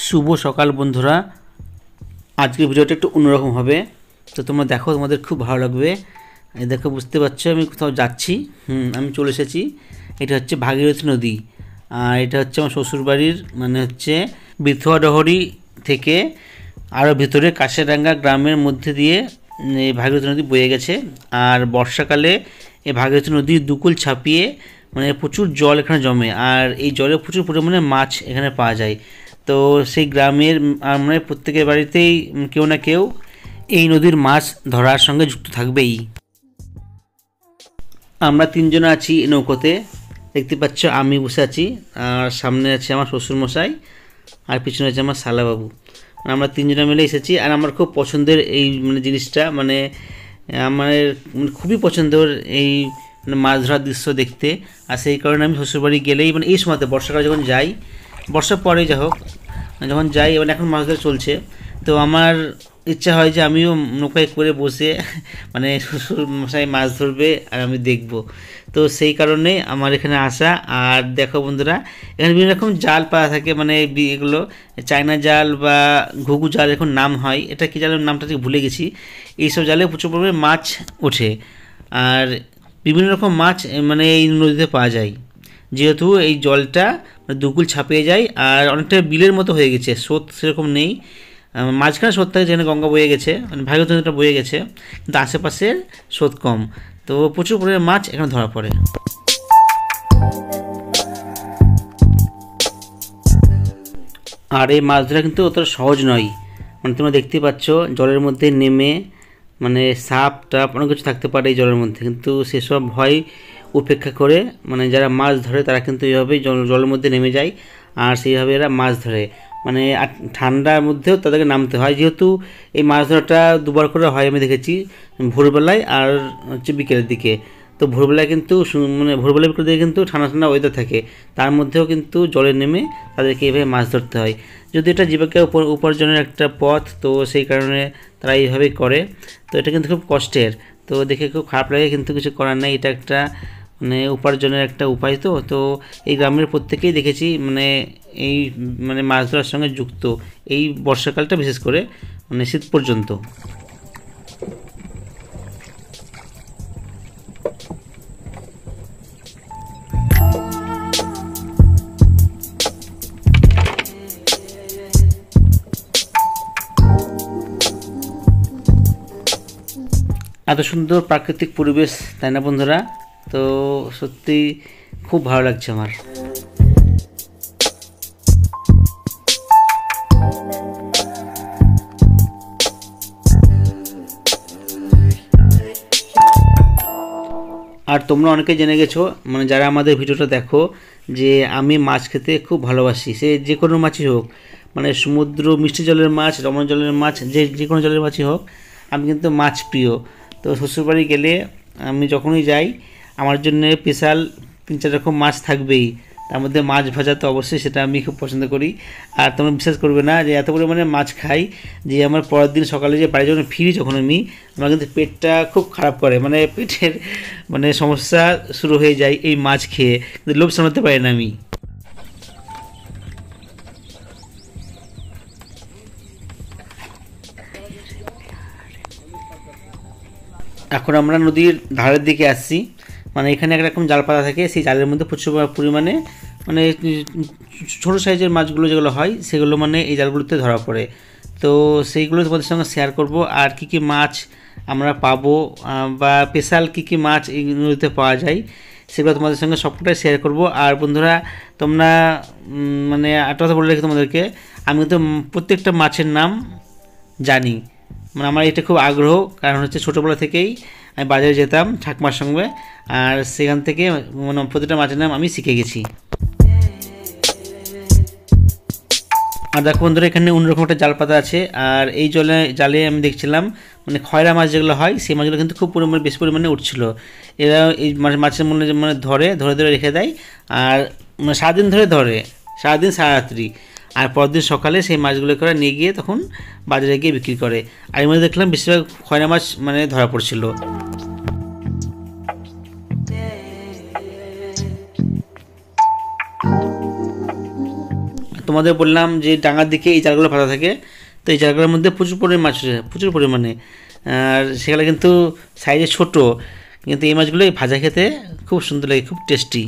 শুভ সকাল বন্ধুরা। আজকের ভিডিওটা একটু অন্যরকম হবে, তো তোমরা দেখো, তোমাদের খুব ভালো লাগবে। এই দেখো, বুঝতে পারছো আমি কোথাও যাচ্ছি। আমি চলে এসেছি। এটা হচ্ছে ভাগীরথী নদী, আর এটা হচ্ছে আমার শ্বশুরবাড়ির, মানে হচ্ছে বিথুয়াডহরি থেকে আরও ভিতরে কাশেরাঙ্গা গ্রামের মধ্যে দিয়ে এই ভাগীরথী নদী বয়ে গেছে। আর বর্ষাকালে এই ভাগীরথী নদীর দুকুল ছাপিয়ে মানে প্রচুর জল এখানে জমে, আর এই জলে প্রচুর পরিমাণে মাছ এখানে পাওয়া যায়। তো সেই গ্রামের মানে প্রত্যেকের বাড়িতেই কেউ না কেউ এই নদীর মাছ ধরার সঙ্গে যুক্ত থাকবেই। আমরা তিনজন আছি নৌকোতে, দেখতে পাচ্ছ। আমি বসে আছি, আর সামনে আছে আমার শ্বশুরমশাই, আর পিছনে আছে আমার শালাবাবু। আমরা তিনজনে মিলে এসেছি। আর আমার খুব পছন্দের এই মানে জিনিসটা, মানে আমার খুবই পছন্দের এই মানে মাছ ধরার দৃশ্য দেখতে। আর সেই কারণে আমি শ্বশুরবাড়ি গেলেই মানে এই সময়তে বর্ষাকালে যখন যাই, বর্ষার পরে যা হোক যখন যাই, এবার এখন মাছ ধরা চলছে, তো আমার ইচ্ছা হয় যে আমিও নৌকায় করে বসে মানে শ্বশুরমশাই মাছ ধরবে আর আমি দেখব। তো সেই কারণে আমার এখানে আসা। আর দেখো বন্ধুরা, এখানে বিভিন্ন রকম জাল পাওয়া থাকে, মানে এগুলো চায়না জাল বা ঘুঘু জাল এখন নাম হয়। এটা কী জালের নামটা ঠিক ভুলে গেছি। এইসব জালে প্রচুর পরিমাণে মাছ ওঠে, আর বিভিন্ন রকম মাছ মানে এই নদীতে পাওয়া যায়, যেহেতু এই জলটা দুকুল ছাপিয়ে যায়। আর অনেকটা বিলের মতো হয়ে গেছে, স্রোত সেরকম নেই। মাঝখানে স্রোত থাকে, যেখানে গঙ্গা বয়ে গেছে, মানে ভাগীরথী নদীটা বয়ে গেছে, কিন্তু আশেপাশের স্রোত কম। তো প্রচুর পরিমাণে মাছ এখানে ধরা পড়ে। আর এই মাছ ধরা কিন্তু অতটা সহজ নয়, মানে তোমরা দেখতেই পাচ্ছ জলের মধ্যে নেমে মানে সাপ টাপ অনেক কিছু থাকতে পারে এই জলের মধ্যে, কিন্তু সেসব ভয় উপেক্ষা করে মানে যারা মাছ ধরে তারা কিন্তু এইভাবেই জলের মধ্যে নেমে যায়, আর সেইভাবে এরা মাছ ধরে। মানে ঠান্ডার মধ্যেও তাদেরকে নামতে হয়, যেহেতু এই মাছ ধরাটা দুবার করে হয় আমি দেখেছি, ভোরবেলায় আর হচ্ছে বিকেলের দিকে। তো ভোরবেলায় কিন্তু মানে ভোরবেলা বিকেলের দিকে কিন্তু ঠান্ডা ঠান্ডা ওয়েদার থাকে, তার মধ্যেও কিন্তু জলে নেমে তাদেরকে এইভাবে মাছ ধরতে হয়। যদি এটা জীবিকা উপার্জনের একটা পথ, তো সেই কারণে তারা এইভাবেই করে। তো এটা কিন্তু খুব কষ্টের, তো দেখে খুব খারাপ লাগে, কিন্তু কিছু করার নেই। এটা একটা মানে উপার্জনের একটা উপায়। তো তো এই গ্রামের প্রত্যেকেই দেখেছি মানে এই মানে মাছ ধরার সঙ্গে যুক্ত, এই বর্ষাকালটা বিশেষ করে মানে শীত পর্যন্ত। এত সুন্দর প্রাকৃতিক পরিবেশ, তাই না বন্ধুরা? তো সত্যি খুব ভালো লাগছে আমার। আর তোমরা অনেকে জেনে গেছো, মানে যারা আমাদের ভিডিওটা দেখো, যে আমি মাছ খেতে খুব ভালোবাসি। সে যে কোনো মাছই হোক, মানে সমুদ্র, মিষ্টি জলের মাছ, রমণ জলের মাছ, যে কোনো জলের মাছই হোক, আমি কিন্তু মাছ প্রিয়। তো শ্বশুরবাড়ি গেলে আমি যখনই যাই, আমার জন্য স্পেশাল 3-4 রকম মাছ থাকবেই। তার মধ্যে মাছ ভাজা তো অবশ্যই, সেটা আমি খুব পছন্দ করি। আর তোমরা বিশ্বাস করবে না যে এত পরিমাণে মাছ খাই যে আমার পরের দিন সকালে যে বাড়ি যখন ফিরি, যখন আমার কিন্তু পেটটা খুব খারাপ করে, মানে পেটের মানে সমস্যা শুরু হয়ে যায় এই মাছ খেয়ে, কিন্তু লোভ সামলাতে পারি না আমি। এখন আমরা নদীর ধারের দিকে আসছি। মানে এখানে একরকম জাল পাতা থাকে, সেই জালের মধ্যে প্রচুর পরিমাণে মানে ছোটো সাইজের মাছগুলো যেগুলো হয়, সেগুলো মানে এই জালগুলোতে ধরা পড়ে। তো সেইগুলো তোমাদের সঙ্গে শেয়ার করব, আর কি কি মাছ আমরা পাবো বা স্পেশাল কী কী মাছ এই নদীতে পাওয়া যায়, সেগুলো তোমাদের সঙ্গে সবটাই শেয়ার করব। আর বন্ধুরা, তোমরা মানে একটা কথা বলে রাখি তোমাদেরকে, আমি তো প্রত্যেকটা মাছের নাম জানি। মানে আমার এটা খুব আগ্রহ, কারণ হচ্ছে ছোটোবেলা থেকেই আমি বাজারে যেতাম ঠাকুমার সঙ্গে, আর সেখান থেকে মানে প্রতিটা মাছের নাম আমি শিখে গেছি। আর দেখো বন্ধুরা, এখানে অন্যরকম একটা জাল পাতা আছে, আর এই জালে আমি দেখছিলাম মানে খয়রা মাছ যেগুলো হয়, সেই মাছগুলো কিন্তু খুব পরিমাণে বেশি পরিমাণে উঠছিল। এরা এই মাছের মানে ধরে ধরে ধরে রেখে দেয়, আর মানে সারাদিন ধরে সারাদিন সারারাত্রি, আর পরদিন সকালে সেই মাছগুলো করে নিয়ে গিয়ে তখন বাজারে গিয়ে বিক্রি করে। আর এর মধ্যে দেখলাম বেশিরভাগ খয়রা মাছ মানে ধরা পড়ছিল। তোমাদের বললাম যে ডাঙার দিকে এই জালগুলো পাতা থাকে, তো এই জালগুলোর মধ্যে প্রচুর পরিমাণে মাছ আছে, প্রচুর পরিমাণে। আর সেগুলো কিন্তু সাইজে ছোট, কিন্তু এই মাছগুলো ভাজা খেতে খুব সুন্দর লাগে, খুব টেস্টি।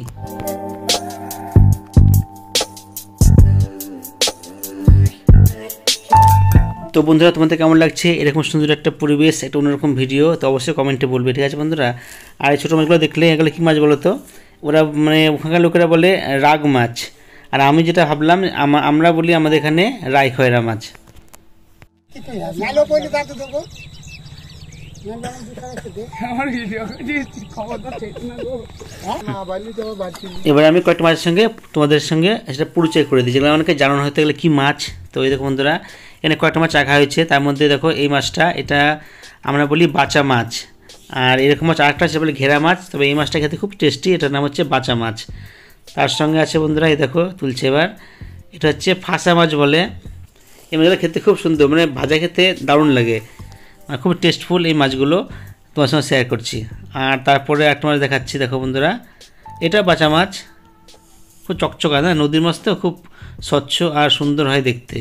তো বন্ধুরা, তোমাদের কেমন লাগছে এরকম সুন্দর একটা পরিবেশ, একটা অন্যরকম ভিডিও? তো অবশ্যই কমেন্টে বলবে, ঠিক আছে বন্ধুরা? আর এই ছোটো মাছগুলো দেখলে এগুলো কী মাছ বলো তো? ওরা মানে ওখানকার লোকেরা বলে রাগ মাছ, আর আমি যেটা ভাবলাম আমরা বলি আমাদের এখানে রাই খয়রা মাছ। এবার আমি কয়েকটা মাছের সঙ্গে তোমাদের সঙ্গে সেটা পরিচয় করে দিই, যেগুলো অনেকে জানানো হয়তো এগুলো কী মাছ। তো এই দেখো বন্ধুরা, এখানে কয়েকটা মাছ রাখা হয়েছে, তার মধ্যে দেখো এই মাছটা, এটা আমরা বলি বাচা মাছ। আর এরকম মাছ আরেকটা আছে বলে ঘেরা মাছ, তবে এই মাছটা খেতে খুব টেস্টি, এটার নাম হচ্ছে বাচা মাছ। তার সঙ্গে আছে বন্ধুরা, এই দেখো তুলছে এবার, এটা হচ্ছে ফাঁসা মাছ বলে। এই মাছগুলো খেতে খুব সুন্দর, মানে ভাজা খেতে দারুণ লাগে, মানে খুব টেস্টফুল। এই মাছগুলো তোমার সঙ্গে শেয়ার করছি। আর তারপরে একটা মাছ দেখাচ্ছি, দেখো বন্ধুরা, এটা বাচা মাছ, খুব চকচকা না, নদীর মাছ তো খুব স্বচ্ছ আর সুন্দর হয় দেখতে,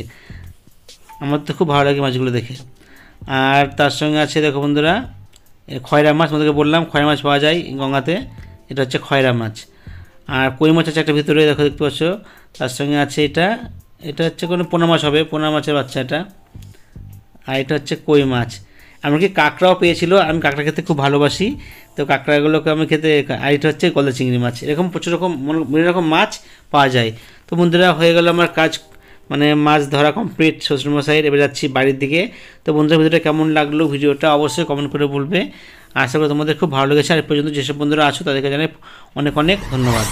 আমার তো খুব ভালো লাগে মাছগুলো দেখে। আর তার সঙ্গে আছে দেখো বন্ধুরা খয়রা মাছ, তোমাদেরকে বললাম খয়রা মাছ পাওয়া যায় গঙ্গাতে, এটা হচ্ছে খয়রা মাছ। আর কই মাছ আছে একটা ভিতরে, দেখো দেখতে পাচ্ছ। তার সঙ্গে আছে এটা হচ্ছে কোনো পোনা মাছ হবে, পোনা মাছের বাচ্চা এটা। আর এটা হচ্ছে কই মাছ। এমনকি কাঁকড়াও পেয়েছিল, আমি কাঁকড়া খেতে খুব ভালোবাসি, তো কাঁকড়াগুলোকে আমি খেতে। আর এটা হচ্ছে গলদা চিংড়ি মাছ। এরকম প্রচুর রকম বিভিন্ন রকম মাছ পাওয়া যায়। তো বন্ধুরা, হয়ে গেল আমার কাজ, মানে মাছ ধরা কমপ্লিট শ্বশুরমশাইয়ের। এবার যাচ্ছি বাড়ির দিকে। তো বন্ধুরা, ভিডিওটা কেমন লাগলো ভিডিওটা অবশ্যই কমেন্ট করে বলবে। আশা করি তোমাদের খুব ভালো লেগেছে। আর পর্যন্ত যেসব বন্ধুরা আছো তাদেরকে জানাই অনেক অনেক ধন্যবাদ।